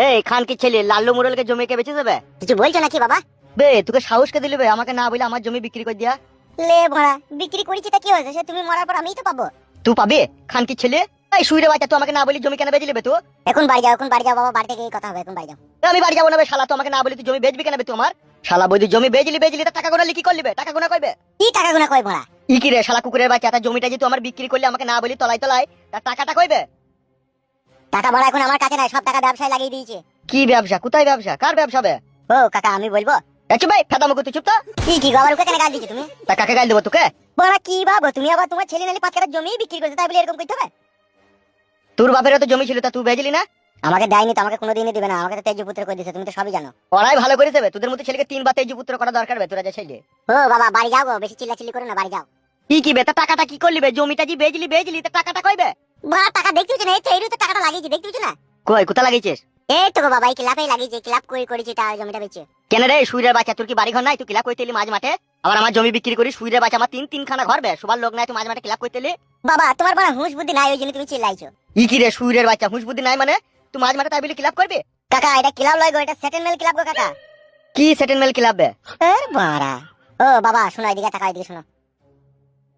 এই খান কি ছেলে লাল্লু মুরলকে জমি কে বেচে দেবে? কিছু বলছো নাকি বাবা? বে তোকে সাহস কে দিলে বে আমাকে না বলে আমার জমি বিক্রি করে দিয়া? লে ভরা বিক্রি করেছি তা কি হয়েছে? সে তুমি মরার পর আমিই তো পাবো। তুই পাবে খান কি ছেলে? এই শুইরে বাচ্চা, তুই আমাকে না বলে জমি কেন বেচে নেবে? তুই এখন বাড়ি যাও, এখন বাড়ি যাও বাবা, বাড়ি থেকে এই কথা হবে, এখন বাড়ি যাও। আমি বাড়ি যাবো না বে শালা, তুই আমাকে না বলে তুই জমি বেচবি কেন বে? তুই আমার শালা বৈদি জমি বেচলি তা টাকা গোনা লিখি করলিবে? টাকা গোনা কইবে? কি টাকা গুনা কই ভরা? ই কি রে শালা কুকুরের বাচ্চা, তা জমিটা যে তুই আমার বিক্রি করলি আমাকে না বলি তলায় তার টাকাটা কইবে? টাকা ভরা এখন আমার কাছে নাই, সব টাকা ব্যবসায় লাগিয়ে দিয়েছে। কি ব্যবসা? কোথায় ব্যবসা? কার ব্যবসা বে? ও কাকা আমি বলবো? চুপ ভাই, ফেদা মুখ, তুই চুপ তো। কি গো আবার ওকে কেন গাল দিচ্ছ তুমি? তা কাকে গাল দেবো তোকে? বড়া কি বাবা তুমি আবার তোমার ছেলে নালি 5 কাঠা জমি বিক্রি করতে, তাই বলে এরকম করতে হবে? তোর বাপের তো জমি ছিল, তা তুই বেচলি না? আমাকে দেয়নি তো, আমাকে কোনোদিনই দিবে না, আমাকে তো তেজপুত্র করে দিয়েছে, তুমি তো সবই জানো। পড়াই ভালো করেছে বে, তোদের মতো ছেলেকে 3 বার তেজপুত্র করা দরকার বে, তোরা যে ছেলে। ও বাবা বাড়ি যাও গো, বেশি চিল্লাচিল্লি করো না, বাড়ি যাও। কি বে তা টাকাটা কি করলি বে? জমিটা যে বেচলি তা টাকাটা কইবে? বড়া টাকা দেখতে হচ্ছে না, এই তো এই তো টাকাটা লাগিয়েছি, দেখতে হচ্ছে না? কই কোথা লাগিয়েছিস? এই তো গো বাবা, এই ক্লাবেই লাগিয়েছি, ক্লাব করেছি তার জমিটা বেচে। কেন রে শুইরের বাচ্চা, তোর কি বাড়ি ঘর নাই? তুই ক্লাব কইতেলি মাঝ মাঠে, আবার আমার জমি বিক্রি করি? শুইরের বাচ্চা, আমার তিন খানা ঘর বে, সবার লোক নাই, তুই মাঝ মাঠে ক্লাব কইতেলি? বাবা তোমার বড় হুঁশ বুদ্ধি নাই, ওই জন্য তুমি চিল্লাইছো। ই কি রে শুইরের বাচ্চা, হুঁশ বুদ্ধি নাই মানে? তুই মাঝ মাঠে তাই বলি ক্লাব করবি? কাকা এটা ক্লাব লয় গো, এটা সেটেলমেন্ট ক্লাব গো কাকা। কি সেটেলমেন্ট ক্লাব বে? এর বাড়া। ও বাবা শোনো, এদিকে টাকা এদিকে শোনো।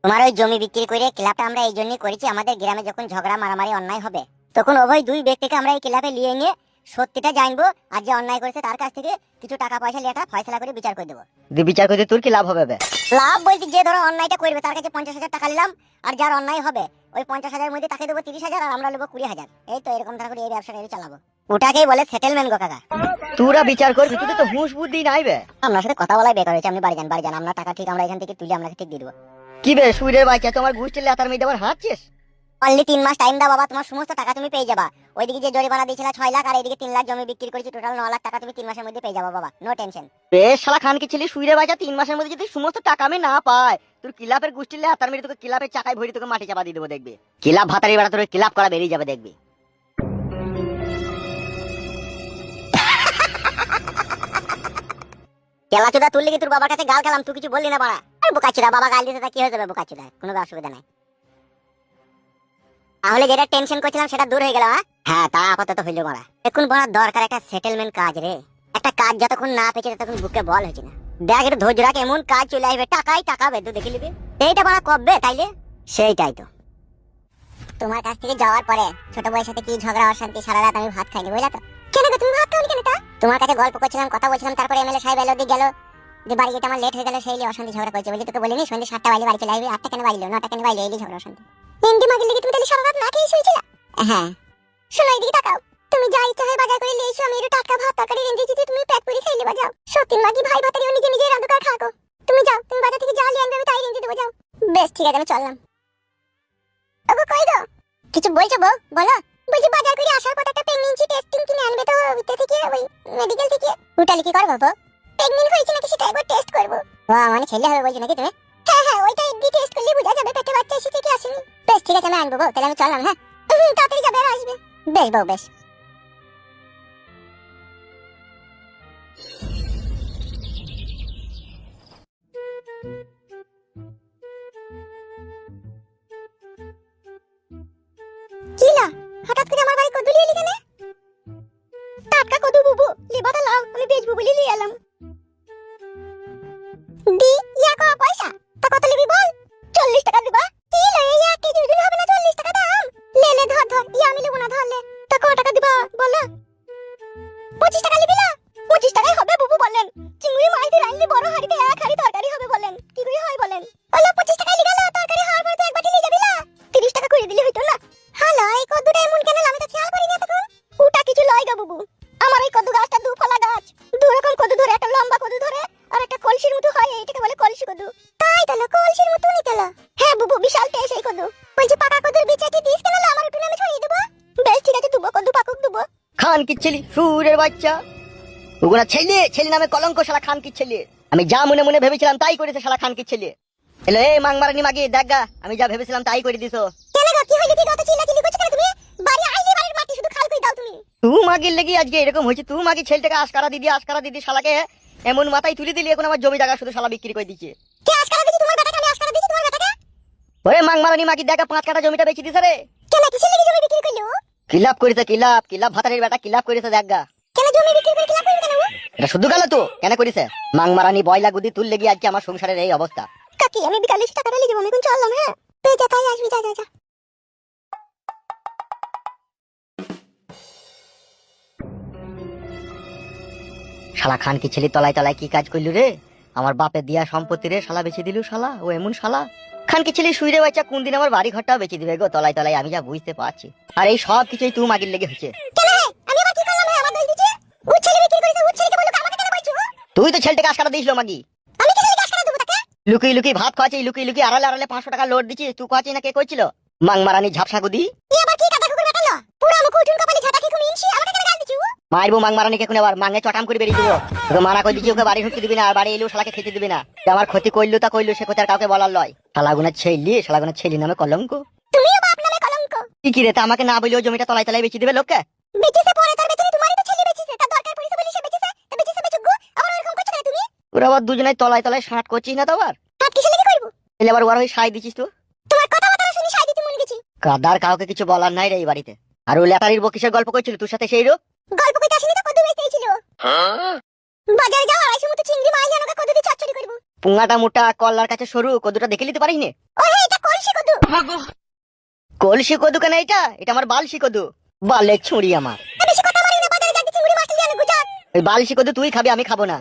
তোমার ওই জমি বিক্রি করে ক্লাবটা আমরা এই জন্যই করেছি, আমাদের গ্রামে যখন ঝগড়া মারামারি অন্যায় হবে তখন উভয় দুই ব্যক্তিকে আমরা এই ক্লাবে নিয়ে নিয়ে সত্যিটা জানবো, আর যে অন্যায় করেছে তার কাছ থেকে কিছু টাকা পয়সা লিয়ে ফয়সালা করে বিচার করে দেবো। তুই বিচার করতে তোর কি লাভ হবে বে? লাভ বলতে যে ধরো অন্যায়টা করবে তার কাছে 50,000 টাকা নিলাম, আর যার অন্যায় হবে ওই 50,000 মধ্যে তাকে দেবো 30,000, আর আমরা নেবো 20,000। এই তো এরকম ধরে করে এই ব্যবসাটা চালাবো, ওটাকেই বলে সেটেলমেন্ট গো কাকা। তোরা বিচার করবি? তুই তো হুঁশ বুদ্ধি নাই বে। আপনার সাথে কথা বলাই বেকার হয়েছে, আপনি বাড়ি যান, আপনার টাকা ঠিক আমরা এখান থেকে তুলে আপনাকে ঠিক দিয়ে দেবো। কি বে শুইরের বাচ্চা, তোমার গোষ্ঠীর লেতার মেয়ে আবার হাঁটছিস? অনলি 3 মাস টাইম দাও বাবা, তোমার সমস্ত টাকা তুমি পেয়ে যাবা। ওইদিকে যে জরিমানা দিয়েছিল 6 লাখ, আর এইদিকে 3 লাখ জমি বিক্রি করেছি, টোটাল 9 লাখ টাকা তুমি 3 মাসের মধ্যে পেয়ে যাবা বাবা, নো টেনশন। বেশ শালা খান কি ছেলে, শুইরের বাচ্চা 3 মাসের মধ্যে যদি সমস্ত টাকা আমি না পাই, তোর কিলাপের গোষ্ঠীর লেতার মেয়ে তোকে কিলাপের চাকায় ভরি তোকে মাটি চাপা দিয়ে দেবো, দেখবি কিলাপ ভাতারি বেড়া তোর কিলাপ করা বেরিয়ে যাবে, দেখবি। কেলাচুদা তুললে কি তোর বাবার কাছে গাল খেলাম, তুই কিছু বললি না বাড়া? আর বোকাচুদা বাবা গাল দিতে তা কি হয়ে যাবে বোকাচুদা, কোনো অসুবিধা নাই। তাহলে যেটা টেনশন করছিলাম সেটা দূর হয়ে গেল? হ্যাঁ তা আপাতত হইলো বাড়া। এখন বড় দরকার একটা সেটেলমেন্ট কাজ রে, একটা কাজ যতক্ষণ না পেয়েছে ততক্ষণ বুকে বল হচ্ছে না। দেখ একটু ধৈর্য রাখ, এমন কাজ চলে আসবে টাকাই টাকা বেদু দেখে নিবি, এইটা বাড়া কবে তাইলে? সেইটাই তো। তোমার কাছ থেকে যাওয়ার পরে ছোট বউয়ের সাথে কি ঝগড়া অশান্তি, সারা রাত আমি ভাত খাইনি, বুঝলা তো? কেন গো তুমি ভাত খাওনি কেন? তা তোমার কাছে গল্প করছিলাম, কথা বলছিলাম, তারপরে এমএলএ সাহেব এলো দিয়ে গেল, যে বাড়ি যেতে আমার লেট হয়ে গেল, সেই অশান্তি ঝগড়া করেছে। বলি তোকে বলিনি সন্ধ্যে 7টা বাজে বাড়ি চলে আসবি? 8টা কেন বাজলো, 9টা কেন বাজলো, এই ঝগড়া অশান্তি। এমডি মাগির লেগে তুমি তাহলে সারা রাত না খেয়ে শুয়েছিলা? হ্যাঁ। শোনো এদিকে তাকাও, তুমি যা ইচ্ছা হয় বাজার করে নিয়ে এসো, আমি একটু টাটকা ভাত তরকারি রেঁধে দিতে, তুমি পেট পুরি খেয়ে নেবা। যাও সতীন মাগি ভাই ভাতারিও নিজে নিজে রান্না করে খাও। তুমি যাও, তুমি বাজার থেকে যা নিয়ে আনবে আমি তাই রেঁধে দেবো, যাও। বেশ ঠিক আছে আমি চললাম। ওগো কই গো, কিছু বলছো বউ? বলো। বলছি বাজার করে আসার পর একটা প্রেগন্যান্সি টেস্টিং কিনে আনবে তো, ওইটা থেকে ওই মেডিকেল থেকে। ওটালি কি করবো বউ? প্রেগন্যান্ট হয়েছে নাকি সেটা একবার টেস্ট করবো। মানে ছেলে হবে বলছো নাকি তুমি? হ্যাঁ হ্যাঁ ওইটা একদিন টেস্ট করলে বোঝা যাবে পেটে বাচ্চা এসেছে কি আসেনি। বেশ ঠিক আছে আমি আনবো বউ, তাহলে আমি চললাম। হ্যাঁ তাড়াতাড়ি যাবে আর আসবে। বেশ বউ বেশ। কিলা হঠাৎ করে আমার বাড়ি কদু লিয়ে এলি কেন? টাটকা কদু বুবু লিবাটা লাও, আমি বেচবো বলে লিয়ে এলাম। দি ইয়া কো পয়সা তা কত লিবি বল? 40 টাকা দিবা। কি লয়ে ইয়া কেজি ওজন হবে না 40 টাকা দাম? লে লে ধর ধর, ইয়া আমি লিবো না, ধর লে। তা কত টাকা দিবা বল? 25 টাকা লিবি না? 25 টাকাই হবে বুবু বলেন। চিংড়ি মাছ দিয়ে রাইলি বড় হাড়িতে এক হাড়ি তরকারি হবে বলেন, কি করে হয় বলেন? ওলা 25 টাকা লিগা না, তরকারি হওয়ার পর তো এক বাটি নিয়ে যাবি না? 30 টাকা করে দিলে হইতো না? হ্যালো এই কদুটা এমন কেন, আমি তো খেয়াল করিনি তখন। ওটা কিছু লয় গো বুবু, আমার এই কদু গাছটা দু ফলা গাছ, দু রকম কদু ধরে, একটা লম্বা কদু ধরে আর একটা কলসির মতো হয়, এইটাকে বলে কলসি কদু। তাই তো কলসির মতো নি তেল। হ্যাঁ বুবু বিশাল টেস্ট এই কদু। বলছি পাকা কদুর বিচে কি দিস কেন, আমার একটু নামে ছড়িয়ে দেবো? বেশ ঠিক আছে দেবো, কদু পাকুক দেবো। খান কি ছেলে শুইরের বাচ্চা, ওগুলা ছেলে ছেলে নামে কলঙ্ক, শালা খান কি ছেলে। আমি যা মনে মনে ভেবেছিলাম তাই করেছে শালা খান কি ছেলে। এলো এই মাংমারানি মাগি দেখা, আমি যা ভেবেছিলাম তাই করে দিছো। কেন গো কি হইলো, কি কত চিল্লাচিল্লি করছ কেন তুমি? বাড়ি আইলে বাড়ির মাটি শুধু খাল করে দাও তুমি। তুই মাগির লেগে আজকে এরকম হয়েছে, তুই মাগি ছেলেটাকে আশকারা দিদি শালাকে এমন মাথায় তুলে দিলি, এখন আমার জমি জায়গা শুধু শালা বিক্রি করে দিচ্ছে। কে আশকারা দিছি তোমার বেটাকে? আমি আশকারা দিছি তোমার বেটাকে? ওরে মাংমারানি মাগি দেখা 5 কাঠা জমিটা বেচে দিছে রে। কেন কিসের লাগি জমি বিক্রি করলো? কিলাপ করেছে কিলাপ কিলাপ ভাতারের বেটা কিলাপ করেছে দেখা। কেন জমি বিক্রি করে কিলাপ করবে কেন ও? এটা শুধু গেল তো কেন করেছে? মাংমারানি বয়লা গুদি তুললে গিয়ে আজকে আমার সংসারের এই অবস্থা। কাকি আমি বিকালে টাকাটা নিয়ে যাবো, আমি এখন চললাম। হ্যাঁ তুই যা, তাই আসবি, যা যা যা। শালা খান কি ছেলে তলায় তলায় কি কাজ করলু রে? আমার বাপের দিয়া সম্পত্তি রে শালা বেচে দিলু শালা। ও এমন শালা খান কি ছেলে শুইরে বাচ্চা কোন দিন আমার বাড়ি ঘরটাও বেচে দিবে গো তলায় তলায়, আমি যা বুঝতে পারছি। আর এই সব কিছুই তুই মাগির লেগে হচ্ছে। আমি আবার কি করলাম? আমার দোষ দিচ্ছে? ও ছেলে বিক্রি করেছে, ও ছেলেকে বললো আমাকে কেন বলছো? তুই তো ছেলেটাকে আশকারা দিয়েছিল মাগি। আমি কি ছেলেকে আশকারা দেবো তাকে? লুকিয়ে লুকিয়ে ভাত খাওয়াচ্ছি, লুকিয়ে লুকিয়ে আড়ালে আড়ালে 500 টাকা লোড দিচ্ছিস। তুই খাওয়াচ্ছি না কে করছিল? মাংমারানি ঝাপসা গুদি। ই আবার কি কাদা কুকুর বেটালো? পুরো আমাকে উঠুন কপালে ঝাঁটা খেয়ে মিনছি, আমাকে কেন গাল দিচ্ছ? মারবো মাংমারানিকে এখন আবার মাঙ্গে চটাম করে বেরিয়ে দেবো। তোকে মানা করে দিচ্ছি ওকে বাড়ি ঢুকতে দিবি না, আর বাড়ি এলেও শালাকে খেতে দিবি না। যে আমার ক্ষতি করলো তা করলো, সে কথা আর কাউকে বলার লয়। শালাগুনের ছেলি নামে কলঙ্ক। তুমিও বাপ নামে কলঙ্ক। কি রে তা আমাকে না বললেও জমিটা তলায় তলায় বেচে দিবে লোককে। বেঁচেছে পরে, তার বেতনে তোমারই তো ছেলে বেঁচেছে, তার দরকার পড়েছে বলে সে বেঁচেছে। তা বেঁচেছে বেচুক গো, আবার ওরকম করছো কেন তুমি? ওরা আবার দুজনে তলায় তলায় শাঁট করছিস না তো আবার? হাত কিসে লেগে করবো? এলে আবার ওর হয়ে সাই দিচ্ছিস তো। তোমার কথা বার্তা শুনি সাই দিতে মন গেছি। কাদার কাউকে কিছু বলার নাই রে এই বাড়িতে। আর ও লেটারির বকিসের গল্প করছিল তোর সাথে সেই রো। গল্প কইতে আসিনি তো, কদু বেচতেই ছিল। বাজারে যাও, 250 মতো চিংড়ি মাছ আনোকে কদু দিয়ে চচ্চড়ি করবো। পুঙ্গাটা মোটা কল্লার কাছে সরু কদুটা দেখে নিতে পারিস নে? ও হে, এটা কলসি কদু। কলসি কদু কেন এটা? এটা আমার বালসি কদু। বালের ছুঁড়ি আমার। বেশি কথা মারি না, বাজারে যাচ্ছি চিংড়ি মাছ নিয়ে আনো গুজা। ওই বালসি কদু তুই খাবি, আমি খাবো না।